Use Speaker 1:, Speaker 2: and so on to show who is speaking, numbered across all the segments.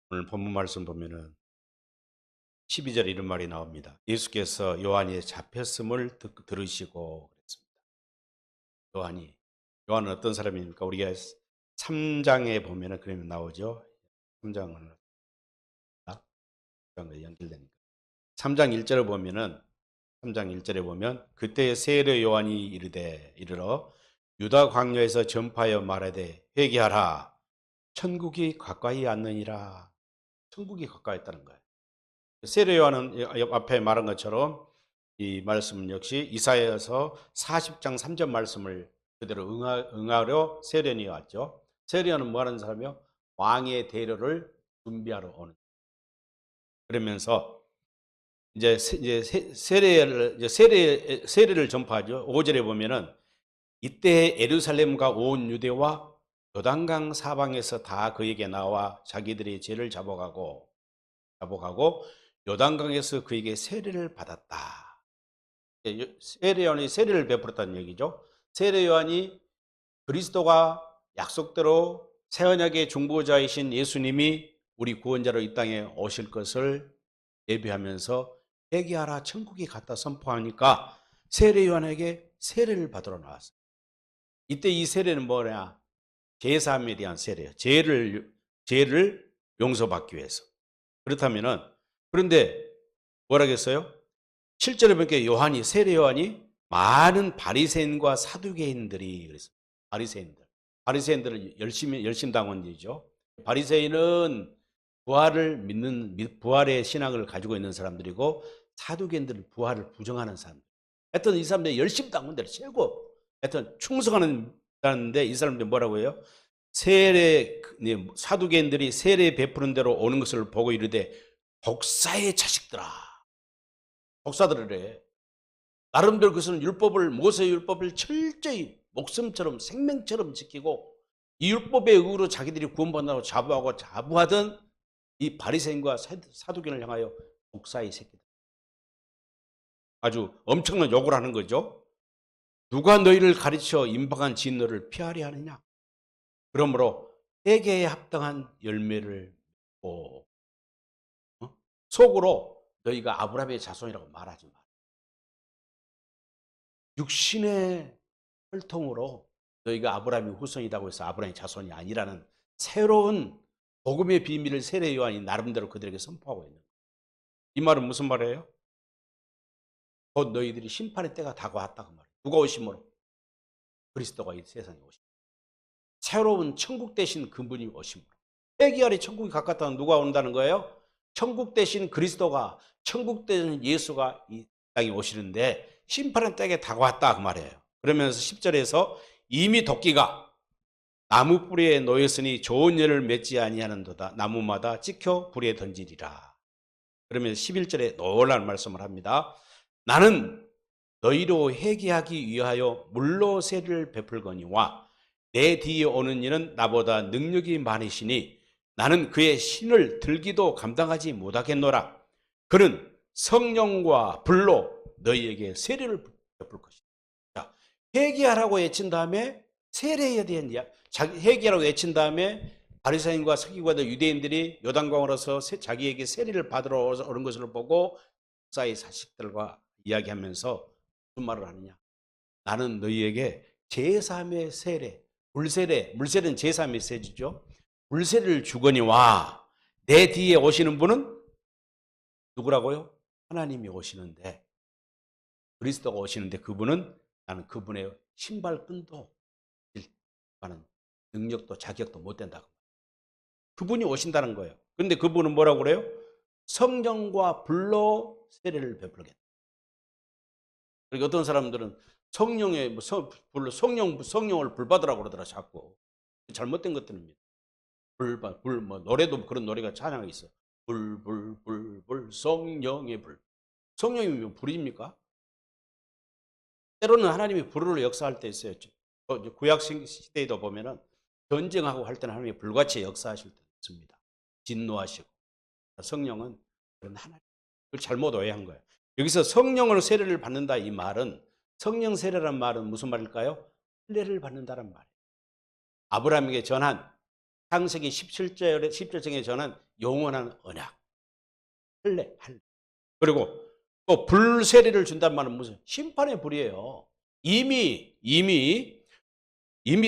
Speaker 1: 오늘 본문 말씀 보면은 12절에 이런 말이 나옵니다. 예수께서 요한이 잡혔음을 들으시고 그랬습니다. 요한은 어떤 사람입니까? 우리가 3장에 보면은 그러면 나오죠. 3장은 연결되니까. 3장 1절에 보면은 3장 1절에 보면 그때 세례 요한이 이르러 유다 광야에서 전파하여 말하되 회개하라 천국이 가까이 왔느니라. 천국이 가까이 있다는 거예요. 세례 요한은 앞에 말한 것처럼 이 말씀은 역시 이사야서 40장 3절 말씀을 그대로 응하려 세례원이 왔죠. 세례원은 뭐 하는 사람이요? 왕의 대로를 준비하러 오는. 그러면서 이제 세례를 전파하죠. 5절에 보면은 이때 예루살렘과 온 유대와 요단강 사방에서 다 그에게 나와 자기들의 죄를 잡아가고 요단강에서 그에게 세례를 받았다. 세례요한이 세례를 베풀었다는 얘기죠. 세례요한이 그리스도가 약속대로 새 언약의 중보자이신 예수님이 우리 구원자로 이 땅에 오실 것을 예비하면서 회개하라 천국이 갔다 선포하니까 세례요한에게 세례를 받으러 나왔어요. 이때 이 세례는 뭐냐? 제사함에 대한 세례예요. 죄를 용서받기 위해서. 그렇다면은 그런데 뭐라겠어요? 7절에 보니까 세례 요한이 많은 바리새인과 사두개인들이 그랬어요. 바리새인들은 열심당원이죠. 바리새인은 부활의 신앙을 가지고 있는 사람들이고 사두개인들은 부활을 부정하는 사람들. 하여튼 이 사람들이 열심당원들 최고. 하여튼 충성하는 사람인데 이 사람들이 뭐라고 해요? 사두개인들이 세례 베푸는 대로 오는 것을 보고 이르되 독사의 자식들아. 독사들을 해. 나름대로 그것은 모세의 율법을 철저히 목숨처럼 생명처럼 지키고 이 율법의 의로 자기들이 구원받는다고 자부하던 이 바리새인과 사두개인을 향하여 독사의 새끼들. 아주 엄청난 욕을 하는 거죠. 누가 너희를 가르쳐 임박한 진노를 피하려 하느냐. 그러므로 회개에 합당한 열매를 맺고 속으로 너희가 아브라함의 자손이라고 말하지 마. 육신의 혈통으로 너희가 아브라함의 후손이라고 해서 아브라함의 자손이 아니라는 새로운 복음의 비밀을 세례 요한이 나름대로 그들에게 선포하고 있는 거예요. 이 말은 무슨 말이에요? 곧 너희들이 심판의 때가 다가왔다 그 말이에요. 누가 오심으로? 그리스도가 이 세상에 오심으로. 새로운 천국 대신 그분이 오심으로. 회개하리 천국이 가깝다는 누가 온다는 거예요? 천국 대신 그리스도가, 천국 대신 예수가 이 땅에 오시는데 심판의 때가 다가왔다 그 말이에요. 그러면서 10절에서 이미 도끼가 나무 뿌리에 놓였으니 좋은 열을 맺지 아니하는도다. 나무마다 찍혀 불에 던지리라. 그러면서 11절에 놀라운 말씀을 합니다. 나는 너희로 회개하기 위하여 물로 세례를 베풀거니와 내 뒤에 오는 이는 나보다 능력이 많으시니 나는 그의 신을 들기도 감당하지 못하겠노라. 그는 성령과 불로 너희에게 세례를 베풀 것이다. 자, 회개하라고 외친 다음에 세례에 대한 회개하라고 외친 다음에 바리새인과 서기관들 유대인들이 요단강으로서 자기에게 세례를 받으러 오는 것을 보고 사의 자식들과 이야기하면서 무슨 말을 하느냐? 나는 너희에게 제3의 세례, 물세례는 제3의 세례죠. 물세례를 주거니와 내 뒤에 오시는 분은 누구라고요? 하나님이 오시는데 그리스도가 오시는데 그분은 나는 그분의 신발끈도 하는 능력도 자격도 못 된다고. 그분이 오신다는 거예요. 그런데 그분은 뭐라고 그래요? 성령과 불로 세례를 베풀겠다. 그러니까 어떤 사람들은 성령을 불받으라고 그러더라 자꾸. 잘못된 것들입니다. 노래도 그런 노래가 찬양이 있어. 성령의 불. 성령이면 불입니까? 때로는 하나님이 불으로 역사할 때 있어요. 구약 시대에도 보면은 전쟁하고 할 때는 하나님이 불같이 역사하실 때 있습니다. 진노하시고. 성령은 그런 하나님. 그걸 잘못 오해한 거예요. 여기서 성령으로 세례를 받는다 이 말은 성령 세례란 말은 무슨 말일까요? 할례를 받는다는 말이에요. 아브라함에게 전한 창세기 17장에 저는 영원한 언약, 할례. 그리고 또 불세례를 준단 말은 무슨 심판의 불이에요. 이미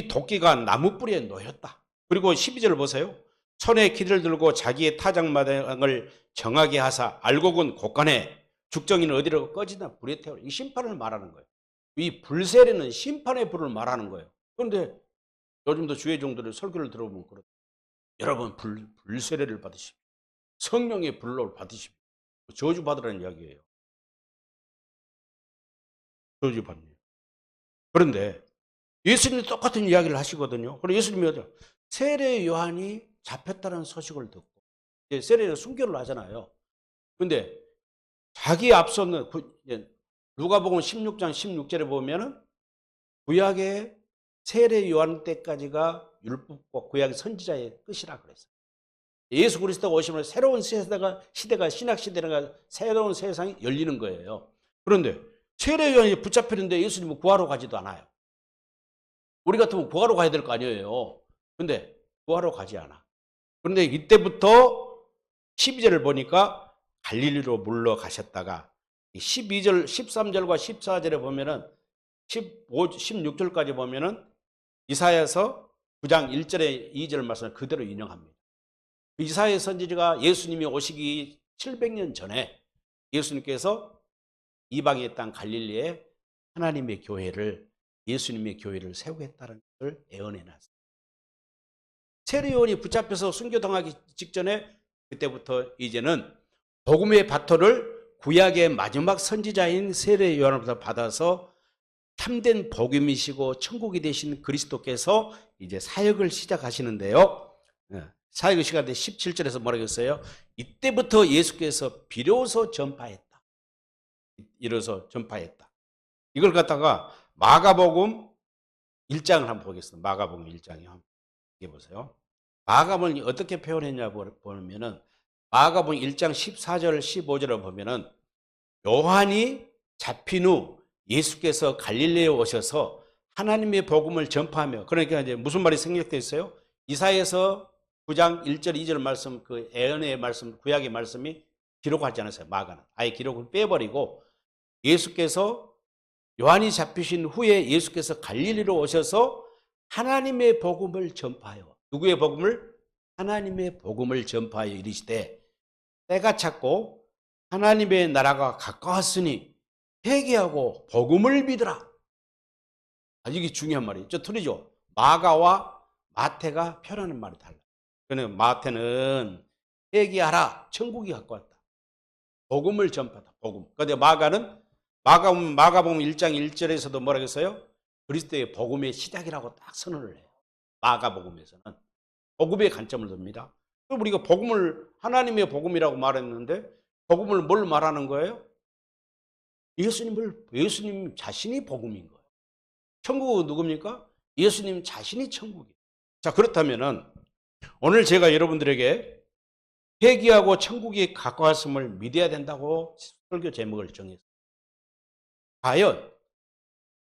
Speaker 1: 도끼가 나무 뿌리에 놓였다. 그리고 12절 보세요. 손에 키를 들고 자기의 타작마당을 정하게 하사 알곡은 곳간에 죽정이는 어디로 꺼지나 불에 태우라. 이 심판을 말하는 거예요. 이 불세례는 심판의 불을 말하는 거예요. 그런데 요즘도 주의 종들의 설교를 들어보면 그렇다. 여러분 불세례를 받으십시오. 성령의 불로 받으십시오. 저주받으라는 이야기예요. 저주받는. 그런데 예수님이 똑같은 이야기를 하시거든요. 그리고 예수님이 어디요? 세례 요한이 잡혔다는 소식을 듣고 이제 세례는 순교를 하잖아요. 그런데 자기 앞서는 누가복음 16장 16절에 보면은 구약의 세례 요한 때까지가 율법과 구약의 선지자의 끝이라 그랬어요. 예수 그리스도가 오시면 새로운 시대가 신약 시대가 새로운 세상이 열리는 거예요. 그런데 세례 요한이 붙잡혔는데 예수님은 구하러 가지도 않아요. 우리 같으면 구하러 가야 될 거 아니에요. 근데 구하러 가지 않아. 그런데 이때부터 12절을 보니까 갈릴리로 물러가셨다가 12절, 13절과 14절에 보면은 16절까지 보면은 이사야서 9장 1절에 2절 말씀을 그대로 인용합니다. 이사야 선지자가 예수님이 오시기 700년 전에 예수님께서 이방의 땅 갈릴리에 하나님의 교회를 예수님의 교회를 세우겠다는 것을 예언해 놨습니다. 세례 요한이 붙잡혀서 순교당하기 직전에 그때부터 이제는 복음의 바토를 구약의 마지막 선지자인 세례 요한으로부터 받아서 참된 복음이시고 천국이 되신 그리스도께서 이제 사역을 시작하시는데요. 사역의 시간에 17절에서 뭐라고 했어요? 이때부터 예수께서 비로소 전파했다. 이걸 갖다가 마가복음 1장을 한번 보겠습니다. 마가복음 1장에 한번 보세요. 마가복음이 어떻게 표현했냐 보면은 마가복음 1장 14절 15절을 보면은 요한이 잡힌 후 예수께서 갈릴리에 오셔서 하나님의 복음을 전파하며, 그러니까 이제 무슨 말이 생략되어 있어요? 이사야서 9장 1절 2절 말씀, 그 예언의 말씀, 구약의 말씀이 기록하지 않았어요. 마가는 아예 기록을 빼버리고 예수께서 요한이 잡히신 후에 예수께서 갈릴리로 오셔서 하나님의 복음을 전파하여, 누구의 복음을? 하나님의 복음을 전파하여 이르시되 때가 찼고 하나님의 나라가 가까웠으니 회개하고 복음을 믿으라. 이게 중요한 말이에요. 저 틀리죠? 마가와 마태가 표현하는 말이 달라요. 그러니까 마태는 회개하라, 천국이 가까웠다. 복음을 전파하다. 복음. 그런데 마가는 마가복음 1장 1절에서도 뭐라고 했어요? 그리스도의 복음의 시작이라고 딱 선언을 해요. 마가복음에서는 복음의 관점을 둡니다. 그럼 우리가 복음을 하나님의 복음이라고 말했는데 복음을 뭘 말하는 거예요? 예수님 자신이 복음인 거예요. 천국은 누굽니까? 예수님 자신이 천국이에요. 자, 그렇다면은 오늘 제가 여러분들에게 회개하고 천국이 가까웠음을 믿어야 된다고 설교 제목을 정했어요. 과연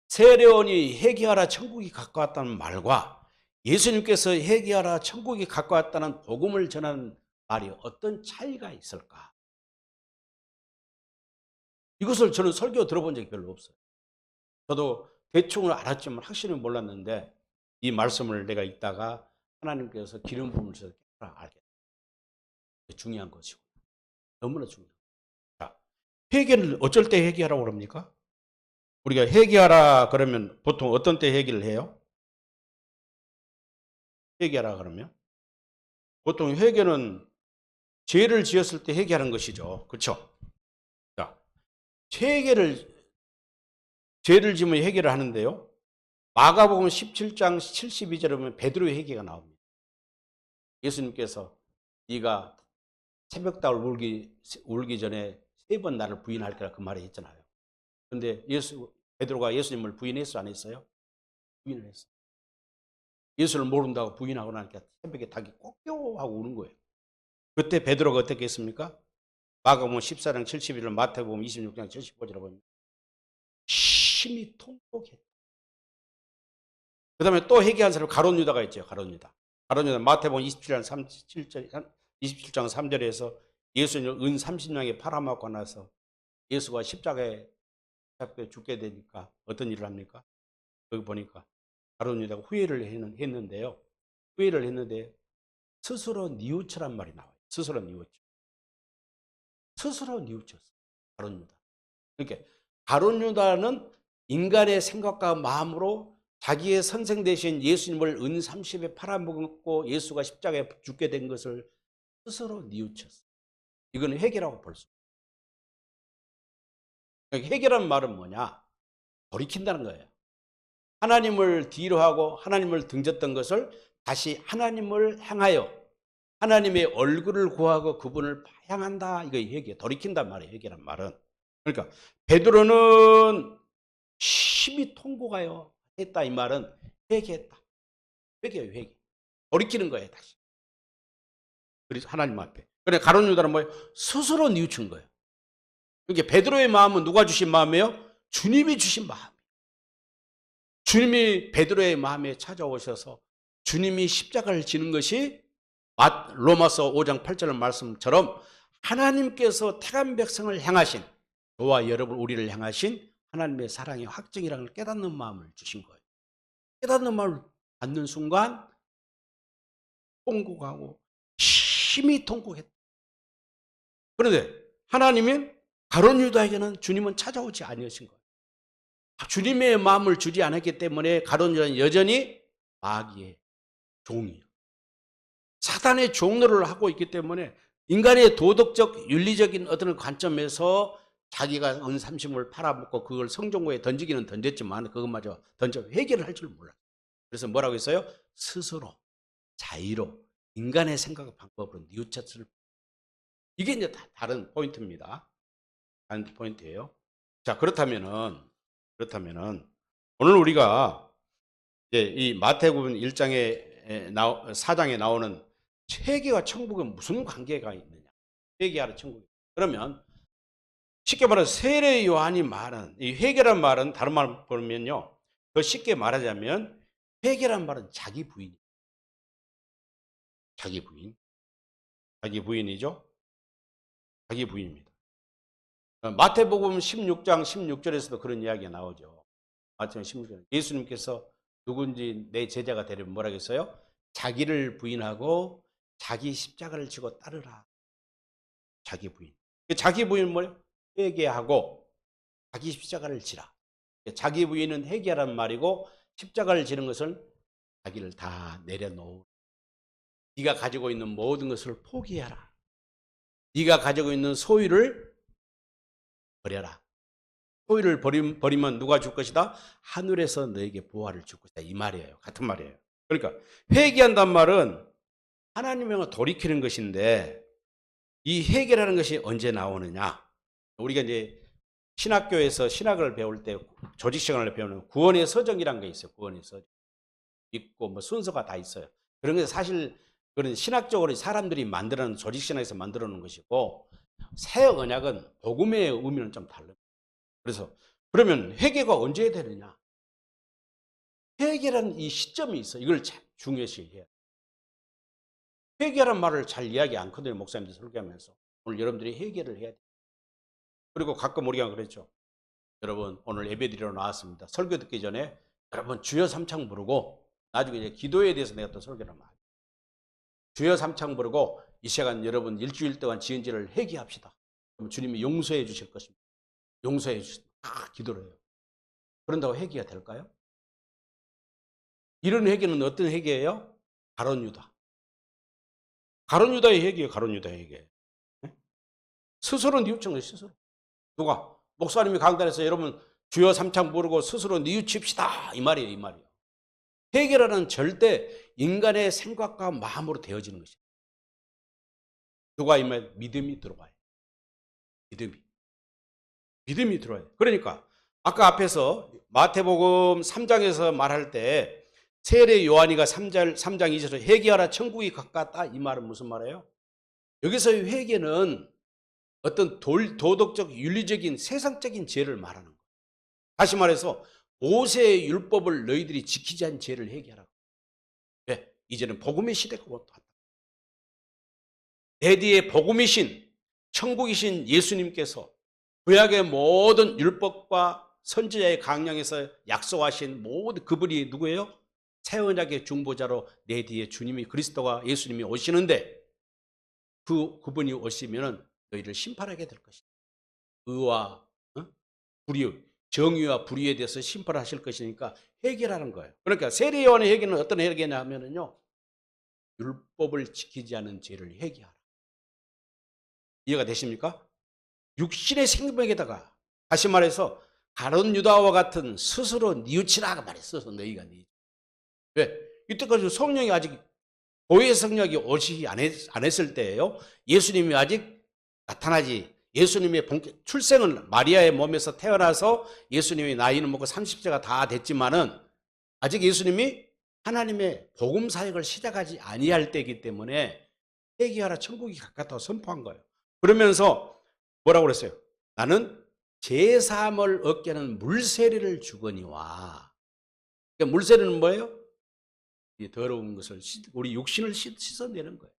Speaker 1: 세례원이 회개하라 천국이 가까웠다는 말과 예수님께서 회개하라 천국이 가까웠다는 복음을 전하는 말이 어떤 차이가 있을까? 이것을 저는 설교 들어본 적이 별로 없어요. 저도 대충은 알았지만 확실히 몰랐는데 이 말씀을 내가 읽다가 하나님께서 기름 부음을 주셔서 알게 됐어요. 중요한 것이고 너무나 중요해요. 자, 회개를 어쩔 때 회개하라고 그럽니까? 우리가 회개하라 그러면 보통 어떤 때 회개를 해요? 회개하라 그러면 보통 회개는 죄를 지었을 때 회개하는 것이죠. 그렇죠? 자, 죄를 지으면 회개를 하는데요. 마가복음 17장 72절에 보면 베드로의 회개가 나옵니다. 예수님께서 네가 새벽닭을 울기 전에 3번 나를 부인할 거라 그 말을 했잖아요. 그런데 베드로가 예수님을 부인했어 안 했어요? 부인을 했어요. 예수를 모른다고 부인하고 나니까 새벽에 닭이 꼭요 하고 우는 거예요. 그때 베드로가 어떻게 했습니까? 마가복음 14장 71절, 마태복음 26장 75절에 보면 심히 통곡했다. 그 다음에 또 회개한 사람 가룟 유다가 있죠. 가룟 유다. 가룟유다 마태복음 27장 3절에서 예수님을 은 30냥에 팔아먹고 나서 예수가 십자가에 죽게 되니까 어떤 일을 합니까? 여기 보니까 가룟유다가 후회를 했는데요. 후회를 했는데 스스로 뉘우쳐란 말이 나와요. 스스로 뉘우쳐. 스스로 뉘우쳤어. 가룟유다. 그러니까 가룟유다는 인간의 생각과 마음으로 자기의 선생 되신 예수님을 은 30에 팔아먹고 예수가 십자가에 죽게 된 것을 스스로 뉘우쳤어. 이건 회개라고 볼 수. 그러니까 회개란 말은 뭐냐? 돌이킨다는 거예요. 하나님을 뒤로 하고 하나님을 등졌던 것을 다시 하나님을 향하여 하나님의 얼굴을 구하고 그분을 향한다. 이거 회개, 돌이킨단 말이에요. 회개란 말은. 그러니까 베드로는 심히 통곡하여 했다. 이 말은 회개했다. 회개예요, 회개. 돌이키는 거예요, 다시. 그래서 하나님 앞에. 그래 가룟유다는 뭐예요? 스스로 뉘우친 거예요. 그러니까 베드로의 마음은 누가 주신 마음이에요? 주님이 주신 마음. 주님이 베드로의 마음에 찾아오셔서 주님이 십자가를 지는 것이 로마서 5장 8절 말씀처럼 하나님께서 택한 백성을 향하신, 저와 여러분 우리를 향하신 하나님의 사랑의 확증이라는 걸 깨닫는 마음을 주신 거예요. 깨닫는 마음을 받는 순간 통곡하고 심히 통곡했다. 그런데 하나님은 가룟유다에게는 주님은 찾아오지 아니하신 거예요. 주님의 마음을 주지 않았기 때문에 가룟유다는 여전히 마귀의 종이에요. 사단의 종노를 하고 있기 때문에 인간의 도덕적 윤리적인 어떤 관점에서 자기가 은삼심을 팔아먹고 그걸 성전고에 던지기는 던졌지만 그것마저 던져 회개를 할 줄 몰라요. 그래서 뭐라고 했어요? 스스로 자의로 인간의 생각 방법으로 뉘우쳤을. 이게 이제 다른 포인트입니다. 다른 포인트예요. 자, 그렇다면은 오늘 우리가 이제 이 마태복음 1장에 4장에 나오는 회개와 천국은 무슨 관계가 있느냐? 회개하라 천국이. 그러면 쉽게 말해서 세례 요한이 말한 이 회개란 말은 다른 말 보면요. 더 쉽게 말하자면 회개란 말은 자기 부인. 자기 부인. 자기 부인이죠. 자기 부인입니다. 마태복음 16장 16절에서도 그런 이야기가 나오죠. 마태복음 16절. 예수님께서 누군지 내 제자가 되려면 뭐라고 했어요? 자기를 부인하고 자기 십자가를 지고 따르라. 자기 부인. 자기 부인은 뭐예요? 회개하고 자기 십자가를 지라. 자기 부인은 회개하라는 말이고 십자가를 지는 것은 자기를 다 내려놓고 네가 가지고 있는 모든 것을 포기하라. 네가 가지고 있는 소유를 버려라. 소유를 버리면 누가 줄 것이다? 하늘에서 너에게 보화를 줄 것이다. 이 말이에요. 같은 말이에요. 그러니까 회개한단 말은 하나님을 돌이키는 것인데 이 회개라는 것이 언제 나오느냐? 우리가 이제 신학교에서 신학을 배울 때 조직 시간을 배우는 구원의 서적이라는 게 있어요. 구원의 서적. 있고 뭐 순서가 다 있어요. 그런 게 사실 그런 신학적으로 사람들이 만들어놓은 조직 신학에서 만들어 놓은 것이고 새 언약은 복음의 의미는 좀 다릅니다. 그래서 그러면 회개가 언제 되느냐? 회개라는 이 시점이 있어. 이걸 중요시 해야 돼. 회개라는 말을 잘 이야기 않거든요. 목사님들 설교하면서. 오늘 여러분들이 회개를 해야 돼. 그리고 가끔 우리가 그랬죠. 여러분 오늘 예배드리러 나왔습니다. 설교 듣기 전에 여러분 주여 삼창 부르고 나중에 이제 기도에 대해서 내가 또 설교를 하면 주여 삼창 부르고 이 시간 여러분 일주일 동안 지은 죄를 회개합시다. 그럼 주님이 용서해 주실 것입니다. 용서해 주십니다. 기도를 해요. 그런다고 회개가 될까요? 이런 회개는 어떤 회개예요? 가룟유다. 가룟유다의 회개예요. 가룟유다의 회개. 스스로 뉘우친 거예요. 스스로. 누가? 목사님이 강단에서 여러분 주여 삼창 부르고 스스로 뉘우칩시다. 이 말이에요. 이 말이에요. 회개라는 절대 인간의 생각과 마음으로 되어지는 것이에요. 누가 이 말? 믿음이 들어와요. 믿음이 들어와요. 그러니까 아까 앞에서 마태복음 3장에서 말할 때 세례 요한이가 3장 2절에서 회개하라 천국이 가깝다. 이 말은 무슨 말이에요? 여기서의 회개는 어떤 도덕적 윤리적인 세상적인 죄를 말하는 거예요. 다시 말해서 모세의 율법을 너희들이 지키지 않은 죄를 회개하라고. 왜? 이제는 복음의 시대가 왔다. 내 뒤에 복음이신 천국이신 예수님께서 구약의 모든 율법과 선지자의 강령에서 약속하신 모든 그분이 누구예요? 새 언약의 중보자로 내 뒤에 주님이 그리스도가 예수님이 오시는데 그분이 오시면은 너희를 심판하게 될 것이다. 의와 불의, 정의와 불의에 대해서 심판하실 것이니까 해결하는 거예요. 그러니까 세례 요한의 회개는 어떤 회개냐 하면은요, 율법을 지키지 않은 죄를 회개하라. 이해가 되십니까? 육신의 생명에다가 다시 말해서 가룟 유다와 같은 스스로 뉘우치라고 말했어서 너희가 뉘우치. 왜? 이때까지 성령이 아직 고의 성령이 오시기 안 했을 때예요. 예수님이 아직 나타나지. 예수님의 출생은 마리아의 몸에서 태어나서 예수님이 나이는 먹고 30세가 다 됐지만은 아직 예수님이 하나님의 복음 사역을 시작하지 아니할 때이기 때문에 회개하라 천국이 가깝다고 선포한 거예요. 그러면서 뭐라고 그랬어요? 나는 제사함을 얻게 하는 물세례를 주거니와. 그러니까 물세례는 뭐예요? 이 더러운 것을 우리 육신을 씻어내는 거예요.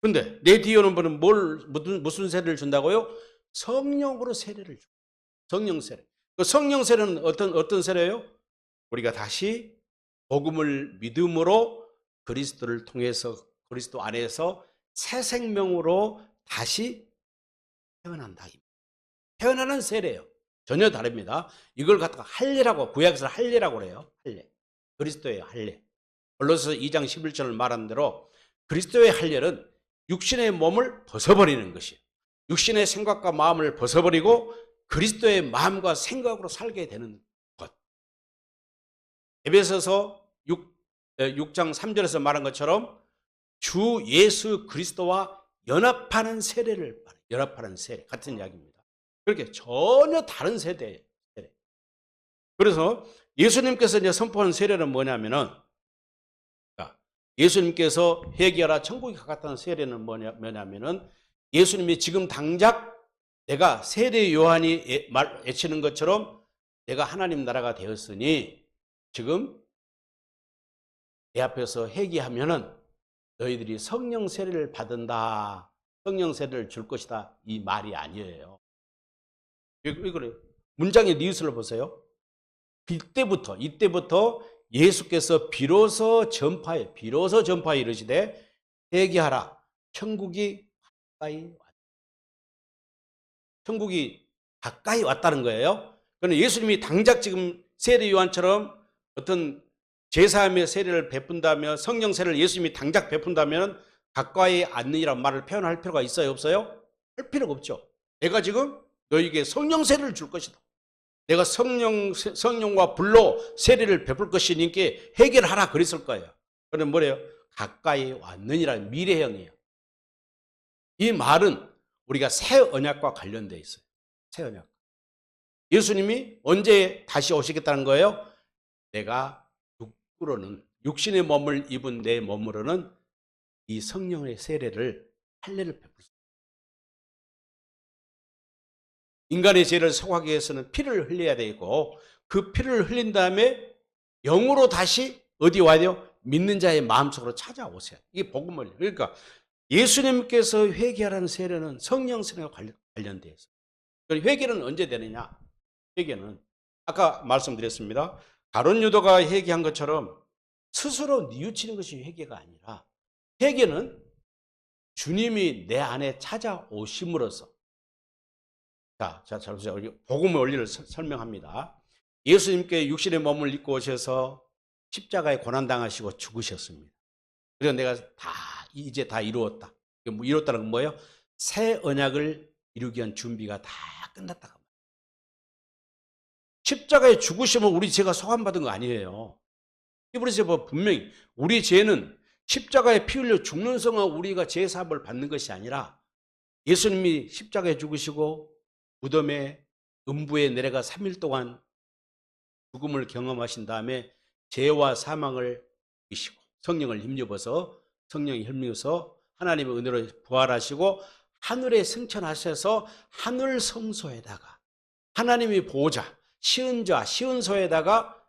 Speaker 1: 근데 내 뒤에 오는 분은 무슨 세례를 준다고요? 성령으로 세례를 줘. 성령 세례. 그 성령 세례는 어떤 세례예요? 우리가 다시 복음을 믿음으로 그리스도를 통해서 그리스도 안에서 새 생명으로 다시 태어난다. 태어나는 세례예요. 전혀 다릅니다. 이걸 갖다가 할례라고 구약에서 할례라고 그래요. 할례. 그리스도의 할례. 골로새 2장 11절을 말한 대로 그리스도의 할례는 육신의 몸을 벗어버리는 것이에요. 육신의 생각과 마음을 벗어버리고 그리스도의 마음과 생각으로 살게 되는 것. 에베소서 6장 3절에서 말한 것처럼 주 예수 그리스도와 연합하는 세례를 말해요. 연합하는 세례. 같은 이야기입니다. 그렇게 전혀 다른 세대예요. 세례. 그래서 예수님께서 이제 선포한 세례는 뭐냐면은, 예수님께서 회개하라 천국이 가깝다는 세례는 뭐냐면은, 예수님이 지금 당장 내가 세례 요한이 외치는 것처럼 내가 하나님 나라가 되었으니 지금 내 앞에서 회개하면은 너희들이 성령 세례를 받은다. 성령 세례를 줄 것이다. 이 말이 아니에요. 왜 그래요? 문장의 니은을 보세요. 이때부터 예수께서 비로소 전파에 이르시되 회개하라. 천국이 가까이 왔다는 거예요. 그러니까 예수님이 당장 지금 세례 요한처럼 어떤 제사함의 세례를 베푼다며 성령 세례를 예수님이 당장 베푼다면 가까이 왔느니라는 말을 표현할 필요가 있어요, 없어요? 할 필요가 없죠. 내가 지금 너희에게 성령 세례를 줄 것이다. 내가 성령과 불로 세례를 베풀 것이니까 해결하라 그랬을 거예요. 그럼 뭐래요? 가까이 왔느니라는 미래형이에요. 이 말은 우리가 새 언약과 관련되어 있어요. 새 언약. 예수님이 언제 다시 오시겠다는 거예요? 내가 육신의 몸을 입은 내 몸으로는 이 성령의 세례를 할례를 베풀 수 있어요. 인간의 죄를 속하기 위해서는 피를 흘려야 되고 그 피를 흘린 다음에 영으로 다시 어디 와야 돼요? 믿는 자의 마음속으로 찾아오세요. 이게 복음을. 그러니까 예수님께서 회개하라는 세례는 성령 세례와 관련되어 있어요. 회개는 언제 되느냐? 회개는 아까 말씀드렸습니다. 가룟 유다가 회개한 것처럼 스스로 뉘우치는 것이 회개가 아니라 회개는 주님이 내 안에 찾아오심으로써 자, 보세요. 복음의 원리를 설명합니다. 예수님께 육신의 몸을 입고 오셔서 십자가에 고난당하시고 죽으셨습니다. 그래서 내가 이제 다 이루었다. 이뤘다는 건 뭐예요? 새 언약을 이루기 위한 준비가 다 끝났다. 십자가에 죽으시면 우리 죄가 소환받은 거 아니에요. 히브리서에 분명히 우리 죄는 십자가에 피 흘려 죽는 성은 우리가 죄사함을 받는 것이 아니라 예수님이 십자가에 죽으시고 무덤에 음부에 내려가 3일 동안 죽음을 경험하신 다음에 죄와 사망을 이기시고 성령을 힘입어서 하나님의 은혜로 부활하시고 하늘에 승천하셔서 하늘 성소에다가 하나님의 보호자 시은소에다가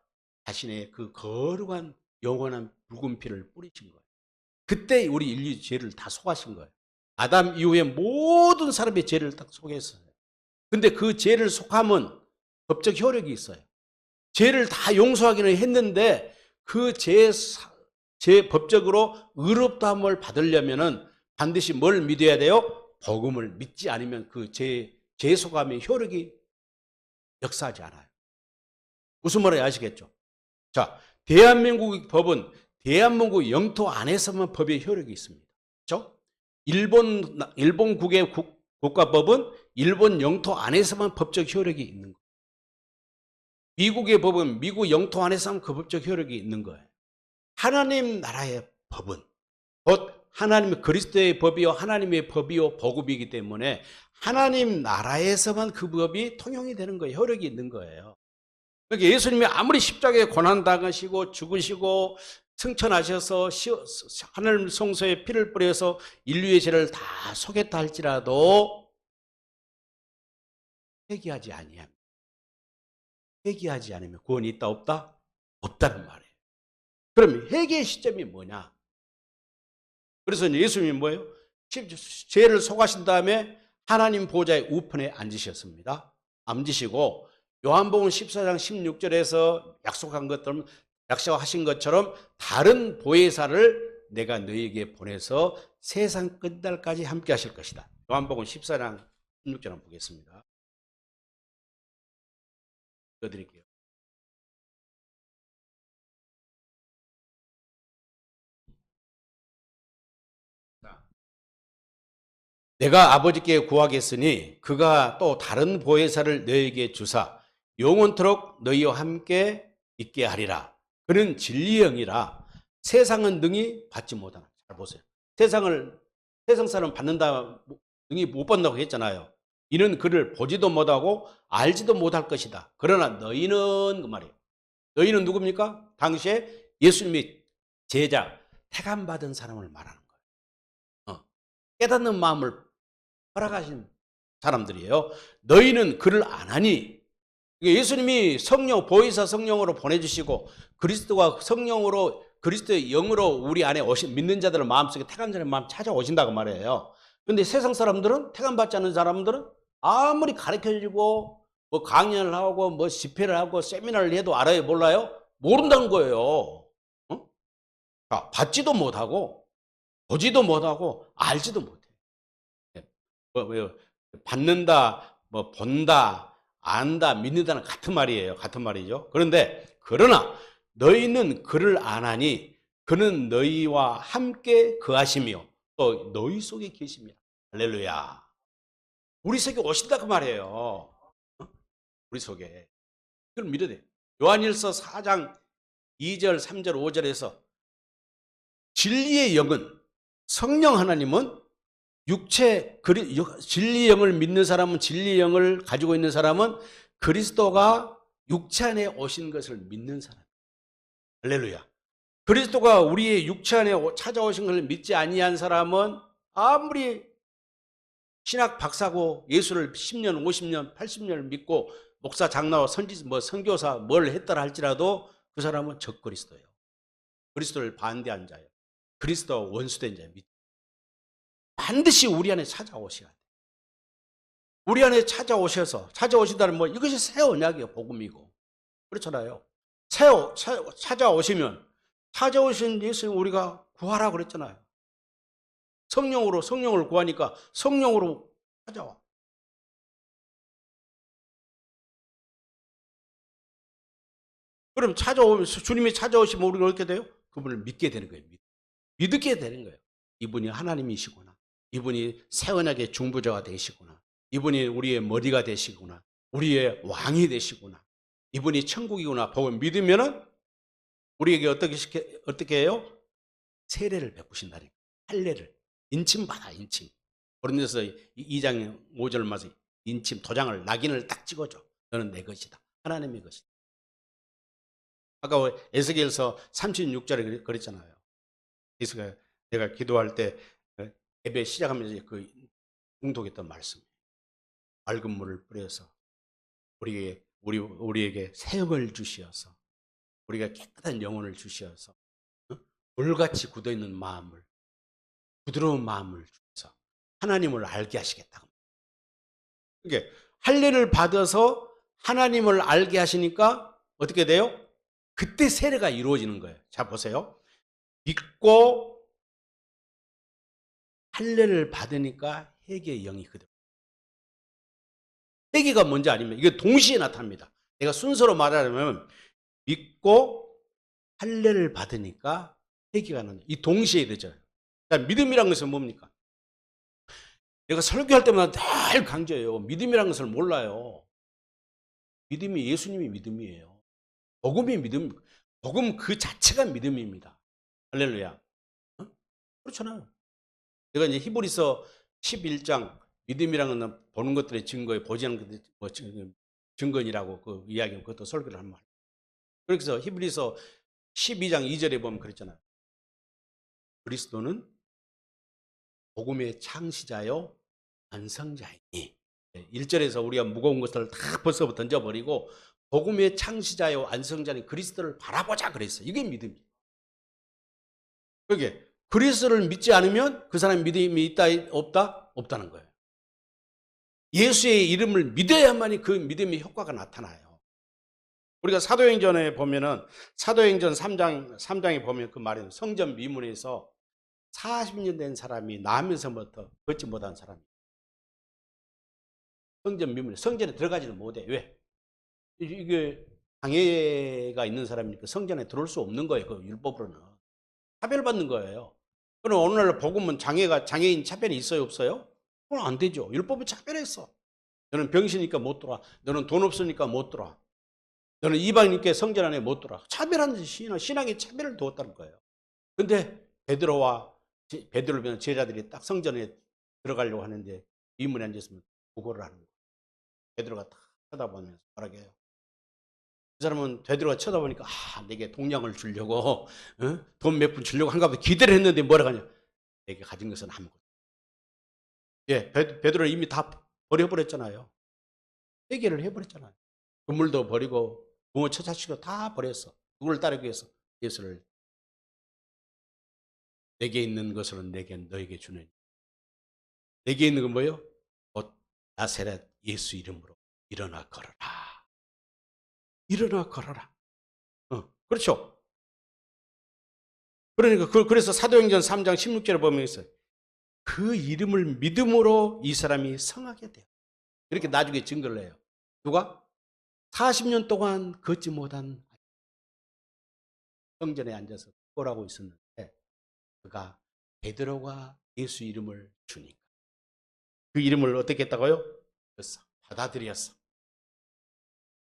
Speaker 1: 자신의 그 거룩한 영원한 붉은 피를 뿌리신 거예요. 그때 우리 인류 죄를 다 속하신 거예요. 아담 이후에 모든 사람의 죄를 딱 속했어요. 근데 그 죄를 속함은 법적 효력이 있어요. 죄를 다 용서하기는 했는데 그 죄 법적으로 의롭다함을 받으려면은 반드시 뭘 믿어야 돼요? 복음을 믿지 않으면 그 죄 속함의 효력이 역사하지 않아요. 무슨 말인지 아시겠죠? 자, 대한민국 법은 대한민국 영토 안에서만 법의 효력이 있습니다. 그렇죠? 일본국의 국가법은 일본 영토 안에서만 법적 효력이 있는 거예요. 미국의 법은 미국 영토 안에서만 그 법적 효력이 있는 거예요. 하나님 나라의 법은 곧 하나님의 그리스도의 법이요 하나님의 법이요 복음이기 때문에 하나님 나라에서만 그 법이 통용이 되는 거예요. 효력이 있는 거예요. 그러니까 예수님이 아무리 십자가에 고난당하시고 죽으시고 승천하셔서 하늘 성소에 피를 뿌려서 인류의 죄를 다 속였다 할지라도 회개하지 아니하면 구원이 있다 없다? 없다는 말이에요. 그럼 회개의 시점이 뭐냐? 그래서 예수님이 뭐예요? 죄를 속하신 다음에 하나님 보좌의 우편에 앉으셨습니다. 앉으시고 요한복음 14장 16절에서 약속하신 것처럼 다른 보혜사를 내가 너희에게 보내서 세상 끝날까지 함께 하실 것이다. 요한복음 14장 16절 한번 보겠습니다. 읽어드릴게요. 내가 아버지께 구하겠으니 그가 또 다른 보혜사를 너희에게 주사 영원토록 너희와 함께 있게 하리라. 그는 진리의 영이라 세상은 능히 받지 못하나. 잘 보세요. 세상 사람 받는다 능히 못 받는다고 했잖아요. 이는 그를 보지도 못하고 알지도 못할 것이다. 그러나 너희는 그 말이에요. 너희는 누굽니까? 당시에 예수님이 제자 택함받은 사람을 말하는 거예요. 깨닫는 마음을 허락하신 사람들이에요. 너희는 그를 안 하니. 예수님이 보혜사 성령으로 보내주시고 그리스도가 성령으로 그리스도의 영으로 우리 안에 믿는 자들의 마음속에 택한 자의 마음 찾아오신다고 말해요. 그런데 세상 사람들은 택함받지 않은 사람들은 아무리 가르쳐주고 뭐 강연을 하고 뭐 집회를 하고 세미나를 해도 알아요? 몰라요? 모른다는 거예요. 받지도 못하고 보지도 못하고 알지도 못해요. 받는다, 뭐 본다, 안다, 믿는다는 같은 말이에요. 같은 말이죠. 그러나 너희는 그를 안 하니 그는 너희와 함께 거하시며 또 너희 속에 계십니다. 할렐루야. 우리 속에 오신다 그 말이에요. 우리 속에. 그걸 믿어야 돼요. 요한일서 4장 2절, 3절, 5절에서 진리의 영은 성령 하나님은 진리의 영을 믿는 사람은 진리의 영을 가지고 있는 사람은 그리스도가 육체 안에 오신 것을 믿는 사람. 할렐루야. 그리스도가 우리의 육체 안에 찾아오신 것을 믿지 아니한 사람은 아무리 신학 박사고 예수를 10년, 50년, 80년을 믿고 목사, 장로, 선교사 뭘 했더라 할지라도 그 사람은 적그리스도예요. 그리스도를 반대한 자예요. 그리스도와 원수된 자예요. 반드시 우리 안에 찾아오셔야 돼요. 우리 안에 찾아오시다는 뭐 이것이 새 언약이에요. 복음이고. 그렇잖아요. 찾아오신 예수님 우리가 구하라고 그랬잖아요. 성령을 구하니까 성령으로 찾아와. 그럼 주님이 찾아오시면 우리가 어떻게 돼요? 그분을 믿게 되는 거예요. 믿게 되는 거예요. 이분이 하나님이시구나. 이분이 새 언약의 중보자가 되시구나. 이분이 우리의 머리가 되시구나. 우리의 왕이 되시구나. 이분이 천국이구나. 보고 믿으면은 우리에게 어떻게 해요? 세례를 베푸신다니까. 할례를. 인침받아, 인침. 고린도서 2장 5절 말씀 인침, 도장을, 낙인을 딱 찍어줘. 너는 내 것이다. 하나님의 것이다. 아까 에스겔서 36절에 그랬잖아요. 그래서 내가 기도할 때 예배 시작하면서 공독했던 말씀. 맑은 물을 뿌려서 우리에게 새 영을 주시어서 우리가 깨끗한 영혼을 주시어서 돌같이 굳어있는 마음을, 부드러운 마음을 주셔서 하나님을 알게 하시겠다. 그러니까 할례를 받아서 하나님을 알게 하시니까 어떻게 돼요? 그때 세례가 이루어지는 거예요. 자, 보세요. 믿고 할례를 받으니까 회개의 영이 그대로. 회개가 뭔지 아니면 이게 동시에 나타납니다. 내가 순서로 말하려면 믿고 할례를 받으니까 회개가 나는 이 동시에 되죠. 그러니까 믿음이란 것은 뭡니까? 내가 설교할 때마다 늘 강조해요. 믿음이란 것을 몰라요. 믿음이 예수님이 믿음이에요. 복음이 믿음, 복음 그 자체가 믿음입니다. 할렐루야. 어? 그렇잖아요. 제가 이제 히브리서 11장 믿음이라는 건 보는 것들의 증거에 보지 않는 것들의 뭐 증거니라고 그 이야기 그것도 설교를 한 말. 그래서 히브리서 12장 2절에 보면 그랬잖아요. 그리스도는 복음의 창시자요 완성자이니. 1절에서 우리가 무거운 것을 다 벌써 던져버리고 복음의 창시자요 완성자인 그리스도를 바라보자 그랬어요. 이게 믿음이에요. 그게 그리스도를 믿지 않으면 그 사람이 믿음이 있다 없다? 없다는 거예요. 예수의 이름을 믿어야만이 그 믿음의 효과가 나타나요. 우리가 사도행전에 보면은 사도행전 3장에 보면 그 말은 성전 미문에서 40년 된 사람이 나면서부터 걷지 못한 사람이 성전 미문에 성전에 들어가지도 못해. 왜? 이게 장애가 있는 사람이니까 성전에 들어올 수 없는 거예요. 그 율법으로는 차별받는 거예요. 그럼 오늘날 복음은 장애인 차별이 있어요, 없어요? 그건 안 되죠. 율법은 차별했어. 너는 병신이니까 못 들어와. 너는 돈 없으니까 못 들어와. 너는 이방인이니까 성전 안에 못 들어와. 차별하는 신앙의 차별을 두었다는 거예요. 근데 베드로를 보는 제자들이 딱 성전에 들어가려고 하는데 이문에 앉았으면 구걸을 하는 거예요. 베드로가 딱 쳐다보면서 뭐라고 해요? 그 사람은 베드로가 쳐다보니까 내게 동량을 주려고 돈 몇 푼 주려고 한가 보다 기대를 했는데 뭐라고 하냐? 내게 가진 것은 아무것도. 예, 베드로를 이미 다 버려버렸잖아요. 회개를 해버렸잖아요. 건물도 버리고 부모 처자식도 다 버렸어. 누구를 따르기 위해서? 예수를. 내게 있는 것을 내게 너에게 주는. 내게 있는 건 뭐예요? 곧 나사렛 예수 이름으로 일어나 걸어라. 일어나 걸어라. 그렇죠. 그러니까 그래서 사도행전 3장 16절에 보면 있어요. 그 이름을 믿음으로 이 사람이 성하게 돼요. 이렇게 나중에 증거를 해요. 누가? 40년 동안 걷지 못한 성전에 앉아서 꼴하고 있었는데 그가 베드로가 예수 이름을 주니까 그 이름을 어떻게 했다고요? 그래서 받아들였어.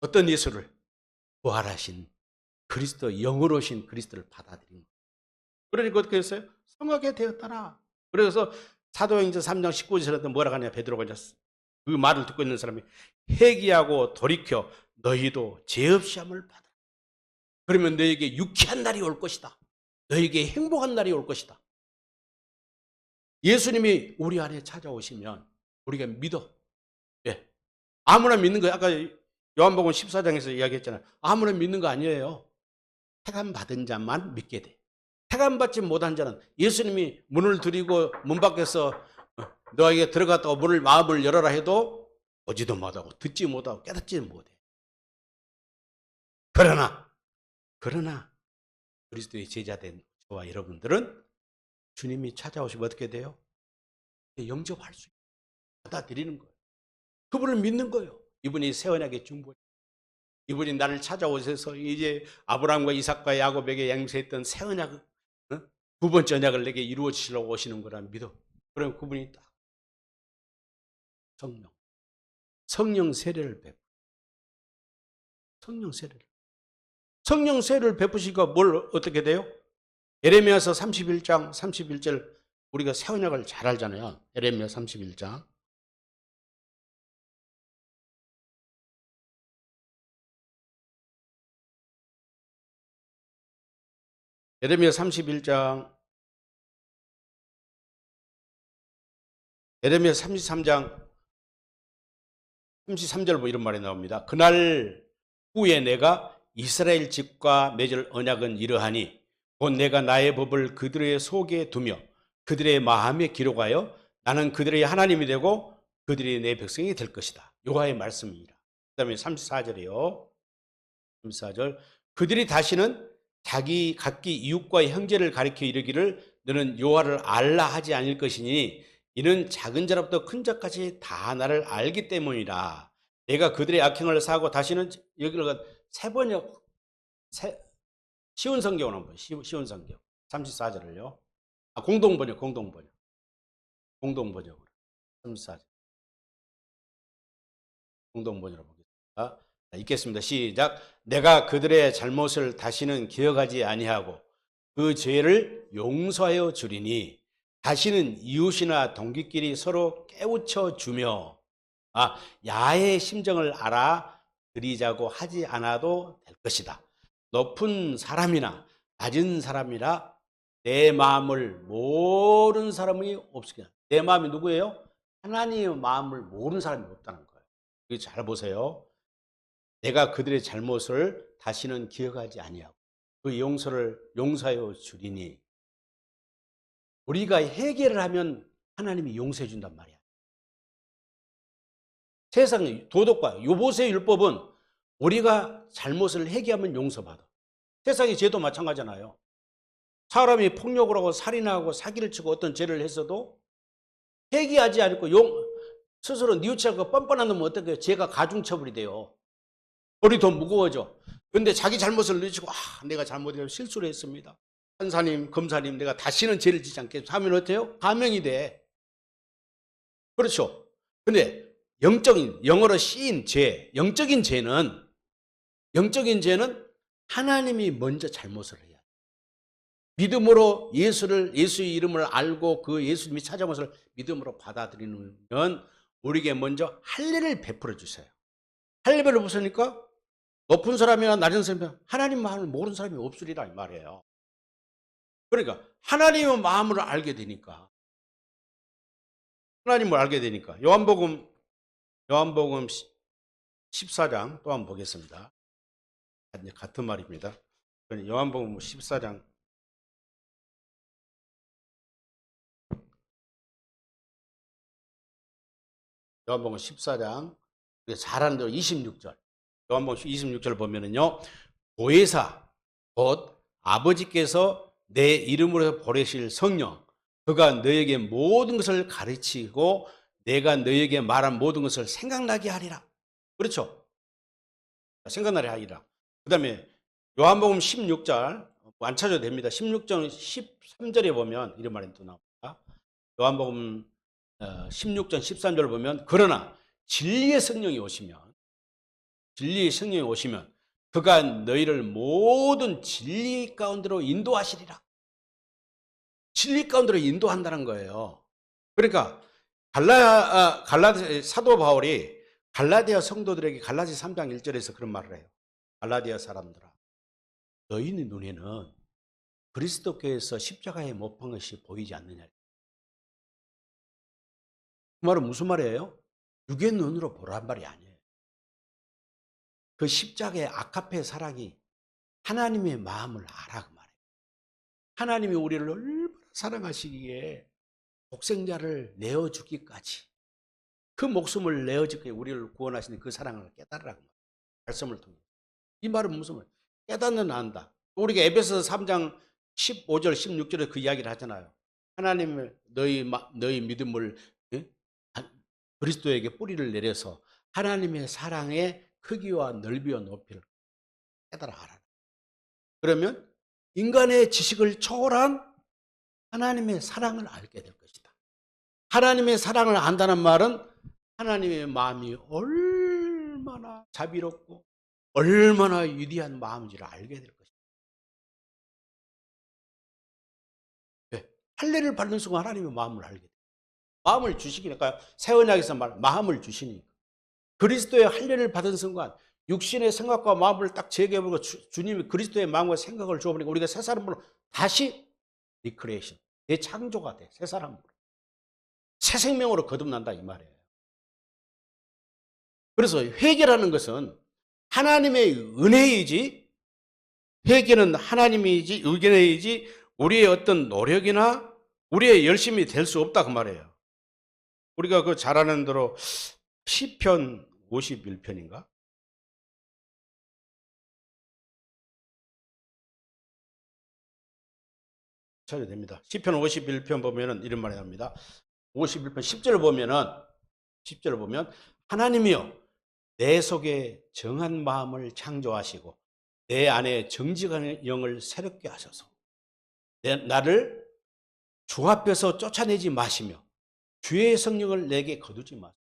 Speaker 1: 어떤 예수를? 부활하신 그리스도, 영으로 오신 그리스도를 받아들인 거예요. 그러니까 어떻게 했어요? 성하게 되었더라. 그래서 사도행전 3장 19절에 뭐라고 하냐? 베드로가 그 말을 듣고 있는 사람이 회개하고 돌이켜 너희도 죄 없이 함을 받아. 그러면 너에게 유쾌한 날이 올 것이다. 너에게 행복한 날이 올 것이다. 예수님이 우리 안에 찾아오시면 우리가 믿어. 예. 아무나 믿는 거예요. 아까 요한복음 14장에서 이야기했잖아요. 아무나 믿는 거 아니에요. 택함 받은 자만 믿게 돼. 택함 받지 못한 자는 예수님이 문을 들이고 문 밖에서 너에게 들어갔다고 마음을 열어라 해도 보지도 못하고 듣지 못하고 깨닫지 못해. 그러나 그리스도의 제자된 저와 여러분들은 주님이 찾아오시면 어떻게 돼요? 영접할 수 있어요. 받아들이는 거예요. 그분을 믿는 거예요. 이분이 새 언약의 중보. 이분이 나를 찾아오셔서 이제 아브라함과 이삭과 야곱에게 양육했던 새 언약, 두 번째 언약을 내게 이루어 주시려고 오시는 거라 믿어. 그럼 그분이 딱 성령 세례를 베푸. 성령 세례를 베푸시니까 뭘 어떻게 돼요? 예레미야서 31장 31절 우리가 새 언약을 잘 알잖아요. 예레미야 31장. 예레미야 31장, 예레미야 33장 33절 뭐 이런 말이 나옵니다. 그날 후에 내가 이스라엘 집과 맺을 언약은 이러하니 곧 내가 나의 법을 그들의 속에 두며 그들의 마음에 기록하여 나는 그들의 하나님이 되고 그들이 내 백성이 될 것이다. 여호와의 말씀입니다. 그 다음에 34절이요. 34절. 그들이 다시는 자기 각기 이웃과 형제를 가리켜 이르기를 너는 여호와를 알라 하지 않을 것이니 이는 작은 자로부터 큰 자까지 다 나를 알기 때문이라. 내가 그들의 악행을 사하고 다시는 여기를 세 번역 쉬운 성경을 한번 쉬운 성경 34절을요. 공동번역으로 34절 공동번역으로 보겠습니다. 읽겠습니다. 시작. 내가 그들의 잘못을 다시는 기억하지 아니하고 그 죄를 용서하여 주리니 다시는 이웃이나 동기끼리 서로 깨우쳐 주며 야의 심정을 알아드리자고 하지 않아도 될 것이다. 높은 사람이나 낮은 사람이라 내 마음을 모르는 사람이 없으니까. 내 마음이 누구예요? 하나님의 마음을 모르는 사람이 없다는 거예요. 이거 잘 보세요. 내가 그들의 잘못을 다시는 기억하지 아니하고 그 용서를 용서하여 주리니. 우리가 해결을 하면 하나님이 용서해 준단 말이야. 세상의 도덕과 요보세 율법은 우리가 잘못을 회개하면 용서받아. 세상의 죄도 마찬가지잖아요. 사람이 폭력을 하고 살인하고 사기를 치고 어떤 죄를 했어도 회개하지 않고 스스로 뉘우치고 뻔뻔한 놈은 어떻게 죄가 가중처벌이 돼요. 벌이 더 무거워져. 그런데 자기 잘못을 뉘우치고 내가 잘못해서 실수를 했습니다. 판사님, 검사님, 내가 다시는 죄를 짓지 않겠습니다 하면 어때요? 감형이 돼. 그렇죠. 근데 영어로 씌인 죄, 영적인 죄는 하나님이 먼저 잘못을 해야 돼. 믿음으로 예수의 이름을 알고 그 예수님이 찾아온 것을 믿음으로 받아들이면 우리에게 먼저 할례를 베풀어 주세요. 할례를 베푸니까 높은 사람이나 낮은 사람이나 하나님 마음을 모르는 사람이 없으리라 이 말이에요. 그러니까 하나님의 마음을 알게 되니까 요한복음 14장 또 한번 보겠습니다. 같은 말입니다. 요한복음 14장 요한복음 14장 잘하는 대로 26절 요한복음 26절 보면은요. 보혜사 곧 아버지께서 내 이름으로 보내실 성령 그가 너에게 모든 것을 가르치고 내가 너에게 말한 모든 것을 생각나게 하리라. 그렇죠? 생각나게 하리라. 그 다음에 요한복음 16절 안 찾아도 됩니다. 16장 13절에 보면 이런 말이 또 나옵니다. 요한복음 16장 13절을 보면 그러나 진리의 성령이 오시면 그가 너희를 모든 진리 가운데로 인도하시리라. 진리 가운데로 인도한다는 거예요. 그러니까 사도 바울이 갈라디아 성도들에게 갈라디 3장 1절에서 그런 말을 해요. 갈라디아 사람들아, 너희의 눈에는 그리스도께서 십자가에 못 박힌 것이 보이지 않느냐. 그 말은 무슨 말이에요? 육의 눈으로 보란 말이 아니에요. 그 십자가의 아카페 사랑이 하나님의 마음을 알아 그 말이에요. 하나님이 우리를 얼마나 사랑하시기에 독생자를 내어주기까지 그 목숨을 내어주기에 우리를 구원하시는 그 사랑을 깨달으라고 말씀을 통해. 이 말은 무슨 말이에요? 깨닫는 안다. 우리가 에베소서 3장 15절 16절에 그 이야기를 하잖아요. 하나님을 너희 믿음을 그리스도에게 뿌리를 내려서 하나님의 사랑의 크기와 넓이와 높이를 깨달아 알아. 그러면 인간의 지식을 초월한 하나님의 사랑을 알게 될 것이다. 하나님의 사랑을 안다는 말은 하나님의 마음이 얼마나 자비롭고 얼마나 위대한 마음인지를 알게 될 것이다. 네. 할례를 받는 순간 하나님의 마음을 알게 돼. 마음을 주시기니까 새 언약에서 마음을 주시니까 그리스도의 할례를 받은 순간 육신의 생각과 마음을 딱 제거해버리고 주님이 그리스도의 마음과 생각을 주어버리니까 우리가 새 사람으로 다시 리크리에이션, 재창조가 돼. 새 사람으로. 새 생명으로 거듭난다 이 말이에요. 그래서 회개라는 것은 하나님의 은혜이지 회개는 하나님이지 의견이지 우리의 어떤 노력이나 우리의 열심이 될 수 없다 그 말이에요. 우리가 그 잘 아는 대로 시편 51편인가? 찾아야 됩니다. 시편 51편 보면은 이런 말이 납니다. 51편 10절을 보면 하나님이여 내 속에 정한 마음을 창조하시고 내 안에 정직한 영을 새롭게 하소서. 나를 주 앞에서 쫓아내지 마시며 주의 성령을 내게 거두지 마소서.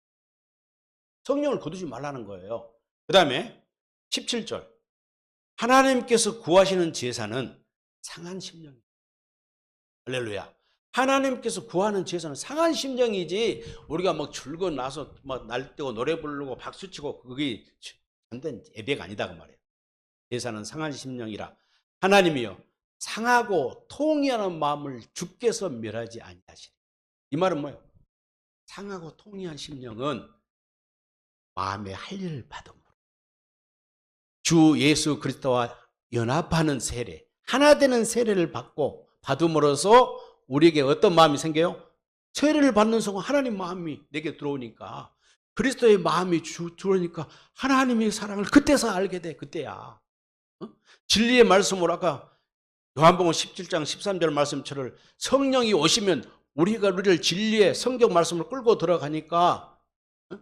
Speaker 1: 성령을 거두지 말라는 거예요. 그 다음에 17절 하나님께서 구하시는 제사는 상한 심령입니다. 할렐루야. 하나님께서 구하는 제사는 상한 심령이지 우리가 막 줄고 나서 막 날뛰고 노래 부르고 박수치고 그게 참된 예배가 아니다 그 말이에요. 제사는 상한 심령이라 하나님이여 상하고 통이하는 마음을 주께서 멸하지 아니하시리. 이 말은 뭐예요? 상하고 통이한 심령은 마음에 할례를 받음으로 주 예수 그리스도와 연합하는 세례, 하나 되는 세례를 받음으로써 우리에게 어떤 마음이 생겨요? 세례를 받는 순간 하나님 마음이 내게 들어오니까 그리스도의 마음이 들어오니까 하나님의 사랑을 그때서 알게 돼. 그때야. 진리의 말씀으로 아까 요한복음 17장 13절 말씀처럼 성령이 오시면 우리를 진리의 성경 말씀을 끌고 들어가니까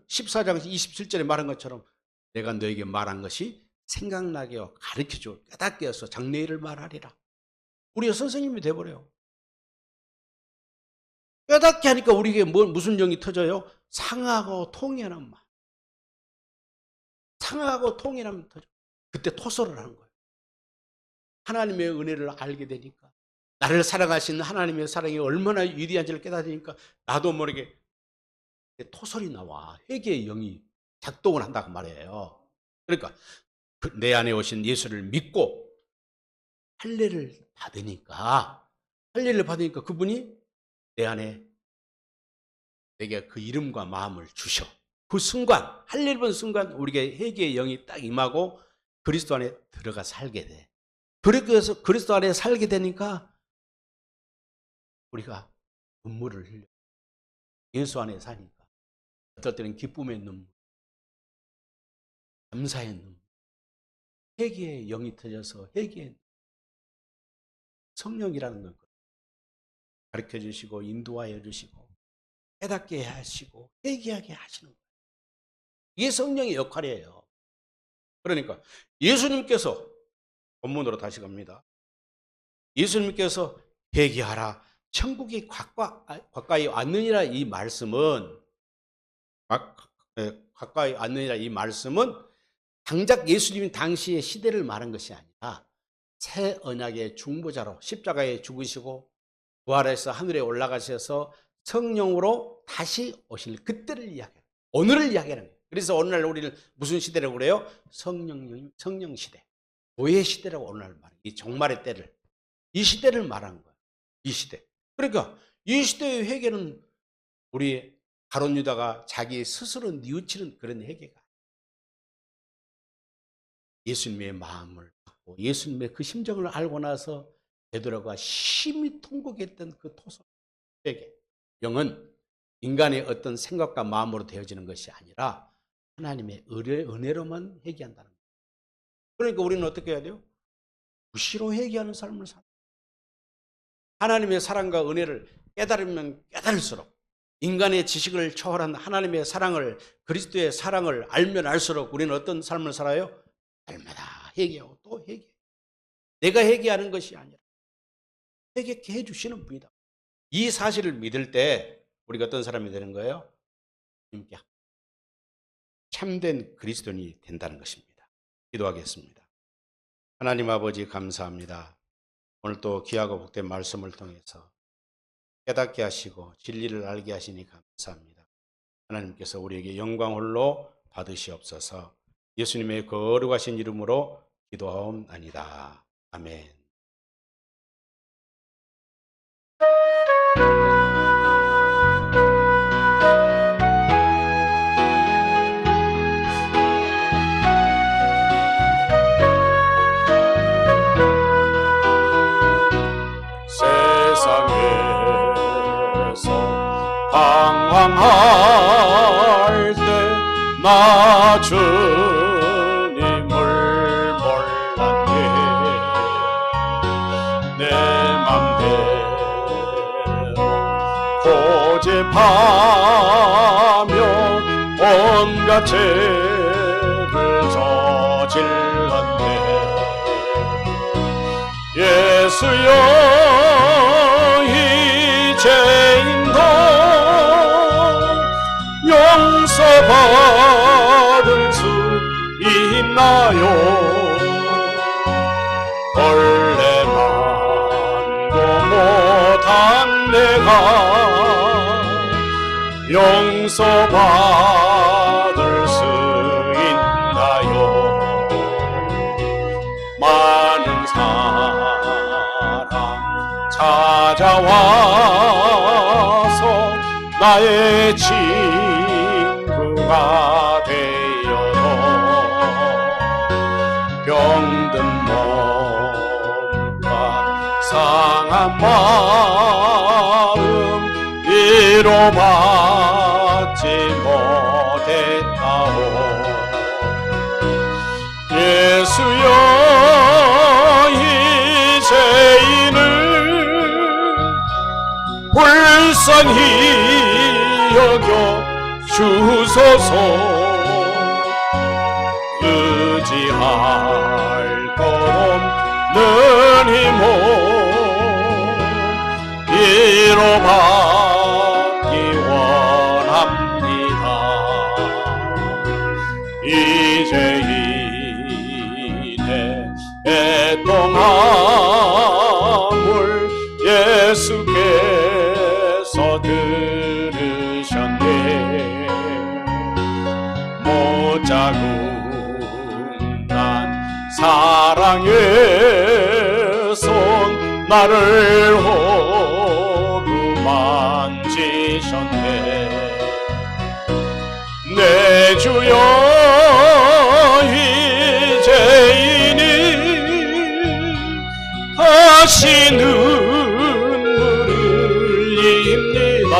Speaker 1: 14장 27절에 말한 것처럼 내가 너에게 말한 것이 생각나게 하고 가르쳐주고 깨닫게 해서 장래일을 말하리라. 우리가 선생님이 돼버려요. 깨닫게 하니까 우리에게 무슨 영이 터져요? 상하고 통일하는 마음. 상하고 통일하면 터져. 그때 토설을 하는 거예요. 하나님의 은혜를 알게 되니까 나를 사랑하시는 하나님의 사랑이 얼마나 위대한지를 깨닫으니까 나도 모르게 토설이 나와. 회개의 영이 작동을 한다고 말이에요. 그러니까 내 안에 오신 예수를 믿고 할례를 받으니까 그분이 내 안에 내게 그 이름과 마음을 주셔. 그 순간 할례를 받은 순간 우리에게 회개의 영이 딱 임하고 그리스도 안에 들어가 살게 돼. 그래서 그리스도 안에 살게 되니까 우리가 눈물을 흘려. 예수 안에 사니까 어떨 때는 기쁨의 눈물, 감사의 눈물, 회개의 영이 터져서 회개의 성령이라는 걸 가르쳐 주시고 인도하여 주시고 깨닫게 하시고 회개하게 하시는 거예요. 이게 성령의 역할이에요. 그러니까 예수님께서 본문으로 다시 갑니다. 예수님께서 회개하라 천국이 가까이 왔느니라 이 말씀은 가까이 왔느니라 이 말씀은 당장 예수님이 당시의 시대를 말한 것이 아니라 새 언약의 중보자로 십자가에 죽으시고 부활해서 하늘에 올라가셔서 성령으로 다시 오실 그때를 이야기해요. 오늘을 이야기하는 거예요. 그래서 오늘날 우리는 무슨 시대라고 그래요? 성령 시대, 교회 시대라고 오늘날 말해요. 이 종말의 때를, 이 시대를 말하는 거예요. 이 시대. 그러니까 이 시대의 회개는 우리 가룟 유다가 자기 스스로 뉘우치는 그런 회개가 예수님의 마음을 받고 예수님의 그 심정을 알고 나서 베드로가 심히 통곡했던 그 토속 회개. 영은 인간의 어떤 생각과 마음으로 되어지는 것이 아니라 하나님의 은혜로만 회개한다는 거예요. 그러니까 우리는 어떻게 해야 돼요? 무시로 회개하는 삶을 살아요. 하나님의 사랑과 은혜를 깨달으면 깨달을수록 인간의 지식을 초월한 하나님의 사랑을 그리스도의 사랑을 알면 알수록 우리는 어떤 삶을 살아요? 날마다 회개하고 또 회개. 내가 회개하는 것이 아니라 회개케 해주시는 분이다. 이 사실을 믿을 때 우리가 어떤 사람이 되는 거예요? 주님께 참된 그리스도인이 된다는 것입니다. 기도하겠습니다. 하나님 아버지 감사합니다. 오늘 또 귀하고 복된 말씀을 통해서 깨닫게 하시고 진리를 알게 하시니 감사합니다. 하나님께서 우리에게 영광 홀로 받으시옵소서. 예수님의 거룩하신 이름으로 기도하옵나이다. 아멘. 방황할 때 나 주님을 몰랐네. 내 맘대로 고집하며 온갖 죄를 저질렀네. 예수여 이제인도 용서받을 수 있나요? 원래만도 못한 내가 용서받을 수 있나요? 많은 사람 찾아와서 나의 친구가 되어도 병든 몸과 상한 마음 위로받지 못했다오. 예수여 이제는 불쌍히 여겨 주소서. 의지할 것 없는 힘을 위로받기 원합니다. 이제 이내 애통함을 예수께서 들으셨네. 못자국난 사랑의 손 나를 어루만지셨네. 내 주여 이제이니 다시 눈물을 흘립니다.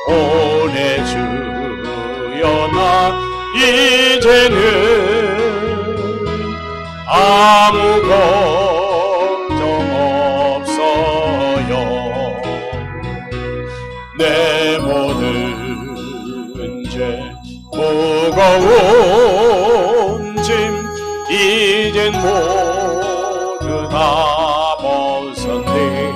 Speaker 1: 오내 주여 나 이제는 아무 걱정 없어요. 내 모든 죄 무거운 짐 이젠 모두 다 벗었네.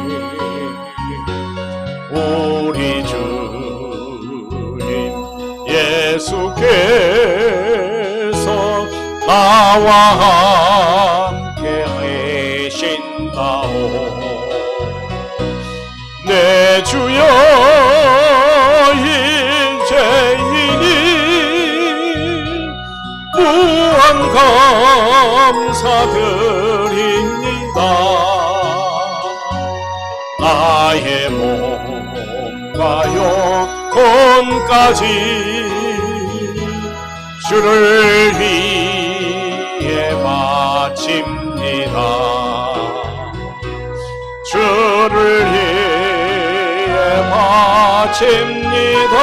Speaker 1: 우리 주님 예수께서 나와 함께 하신다오. 내 주여 이제이니 무한 감사드립니다. 나의 몸과 영혼까지 주를 위해 바칩니다. 주를 위해 바칩니다.